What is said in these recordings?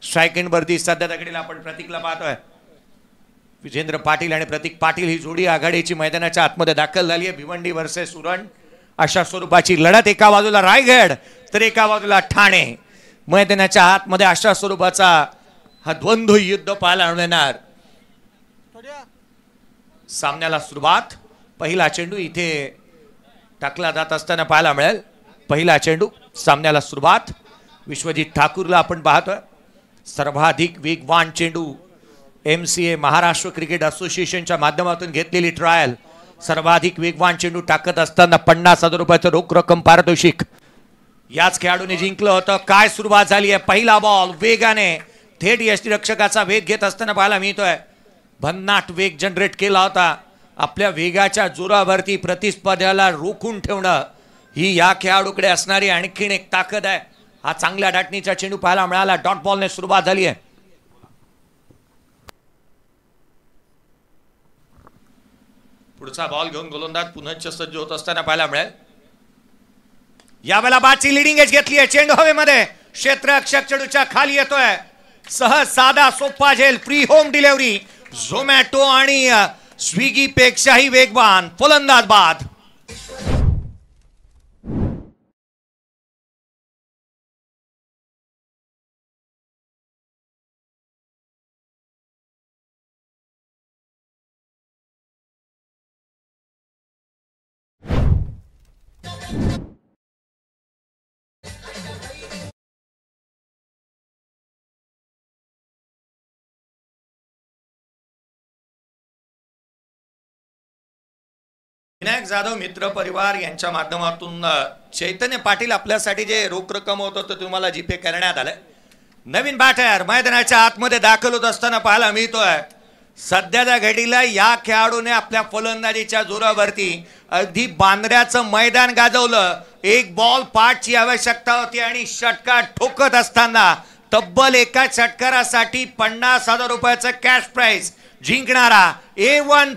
Strike end वरती सध्या घडीला आपण प्रतीकला पाहतोय. विजेंद्र पाटील आणि प्रतीक पाटील ही जोडी आघाडीची मैदानाच्या आतमध्ये दाखल झाली आहे. भिवंडी वर्सेस उरण अशा स्वरूपाची लढत. एका बाजूला रायगड तर एका बाजूला ठाणे. मैदानाच्या आतमध्ये अशा स्वरूपाचा हा द्वंद्व युद्ध पाहायला मिळणार. सामन्याला सुरुवात. पहिला चेंडू इथे टाकला जात असताना पाहायला मिळेल. पहिला चेंडू सामन्याला सुरुवात. विश्वजित ठाकूरला आपण पाहतोय. सर्वाधिक वेगवान चेंडू MCA महाराष्ट्र क्रिकेट असोसिएशनच्या माध्यमातून घेतलेली ट्रायल. सर्वाधिक वेगवान चेंडू टाकत असताना 50,000 रुपयाचं रोख रक्कम पारितोषिक याच खेळाडूने जिंकलं होतं. काय सुरुवात झाली आहे. पहिला बॉल वेगाने थेट यष्टिरक्षकाचा वेग घेत असताना पाहायला मिळतोय. भन्नाट वेग जनरेट केला होता. आपल्या वेगाच्या जोरावरती प्रतिस्पर्ध्याला रोखून ठेवणं ही या खेळाडूकडे असणारी आणखीन एक ताकद आहे. हा चांगल्या डाटणीचा चेंडू पाहायला मिळाला. डॉट बॉलने सुरुवात झाली आहे. पुढचा बॉल घेऊन गोलंदाज पुनश्च सज्ज होत असताना पाहायला मिळेल. यावेळेला बाची लिडिंग एज घेतली आहे. चेंडू हवेमध्ये क्षेत्ररक्षक चेंडूच्या खाली येतोय. सहज साधा सोपा झेल. Pre home delivery. झोमॅटो आणि स्विगी पेक्षाही वेगवान फलंदाज बाद. विनायक जाधव मित्र परिवार यांच्या माध्यमातून चैतन्य पाटील आपल्यासाठी जे रोख रक्कम होतं ते तुम्हाला जीपे करण्यात आलंय. नवीन बॅटर मैदानाच्या आतमध्ये दाखल होत असताना पाहायला मिळतोय. सध्याच्या घडीला या खेळाडूने आपल्या फलंदाजीच्या जोरावरती अगदी बांद्र्याचं मैदान गाजवलं. एक बॉल पाठची आवश्यकता होती आणि षटकार ठोकत असताना तब्बल एका षटकारासाठी 50,000 रुपयाचं कॅश प्राइज जिंकणारा A1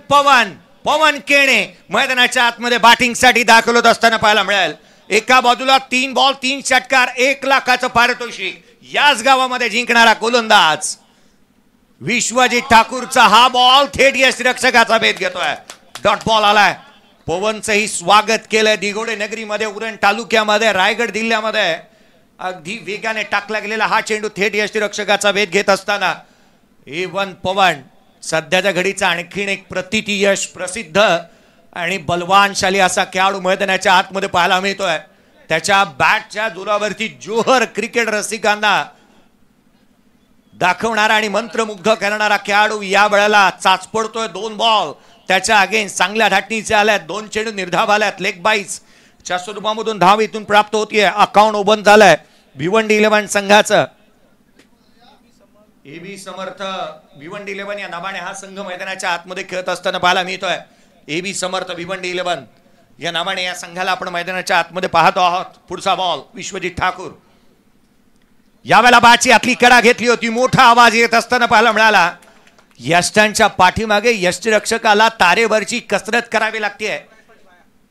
पवन केणे मैदानाच्या आतमध्ये बॅटिंगसाठी दाखल होत असताना पाहायला मिळेल. एका बाजूला 3 बॉल 3 षटकार 1 लाखाचं पारितोषिक याच गावामध्ये जिंकणारा गोलंदाज विश्वजित ठाकूरचा हा बॉल थेट यष्टिरक्षकाचा भेद घेतोय. डॉट बॉल आलाय. पवनचंही स्वागत केलंय दिघोडे नगरीमध्ये उरण तालुक्यामध्ये रायगड जिल्ह्यामध्ये. अगदी वेगाने टाकला गेलेला हा चेंडू थेट यष्टिरक्षकाचा भेद घेत असताना A1 पवन सध्याच्या घडीचा आणखीन एक प्रतिती यश प्रसिद्ध आणि बलवानशाली असा खेळाडू मैदानाच्या आतमध्ये पाहायला मिळतोय. त्याच्या बॅटच्या जोरावरती जोहर क्रिकेट रसिकांना दाखवणारा आणि मंत्रमुग्ध करणारा खेळाडू या वेळेला चाचपडतोय. 2 बॉल त्याच्या अगेन्स्ट चांगल्या धाटणीचे आल्यात. 2 चेंडू निर्धाव आल्यात. लेग बाईसच्या स्वरूपामधून धाव इथून प्राप्त होतीये. अकाउंट ओपन झालंय भिवंडी 11 संघाचं. AB समर्थ भिवंडी 11 या नावाने हा संघ मैदानाच्या आतमध्ये खेळत असताना पाहायला मिळतोय. AB समर्थ भिवंडी 11 या नावाने या संघाला आपण मैदानाच्या आतमध्ये पाहतो आहोत. पुढचा बॉल विश्वजित ठाकूर. यावेळेला बाची आतली कडा घेतली होती. मोठा आवाज येत असताना पाहायला मिळाला. यष्टांच्या पाठीमागे यष्टिरक्षकाला तारेवरची कसरत करावी लागते.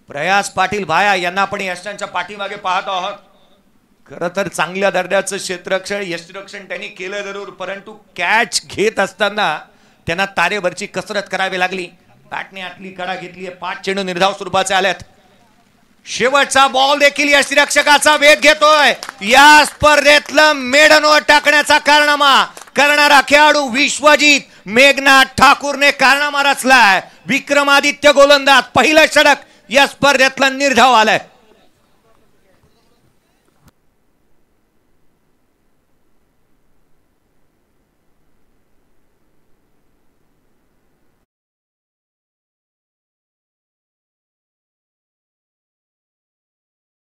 प्रयास पाटील भाया यांना आपण यष्टांच्या पाठीमागे पाहतो आहोत. खरं तर चांगल्या दर्जाचं क्षेत्ररक्षण यष्टिरक्षण त्यांनी केलं जरूर, परंतु कॅच घेत असताना त्यांना तारेवरची कसरत करावी लागली. बॅटने आतली कडा घेतली. 5 चेंडू निर्धाव स्वरूपाचे आलेत. शेवटचा बॉल देखील यष्टिरक्षकाचा वेध घेतोय. या स्पर्धेतलं मेडनवर टाकण्याचा कारनामा करणारा खेळाडू विश्वजित मेघनाथ ठाकूरने कारनामा रचलाय. विक्रमादित्य गोलंदाज पहिलं षटक या स्पर्धेतलं निर्धाव आलंय.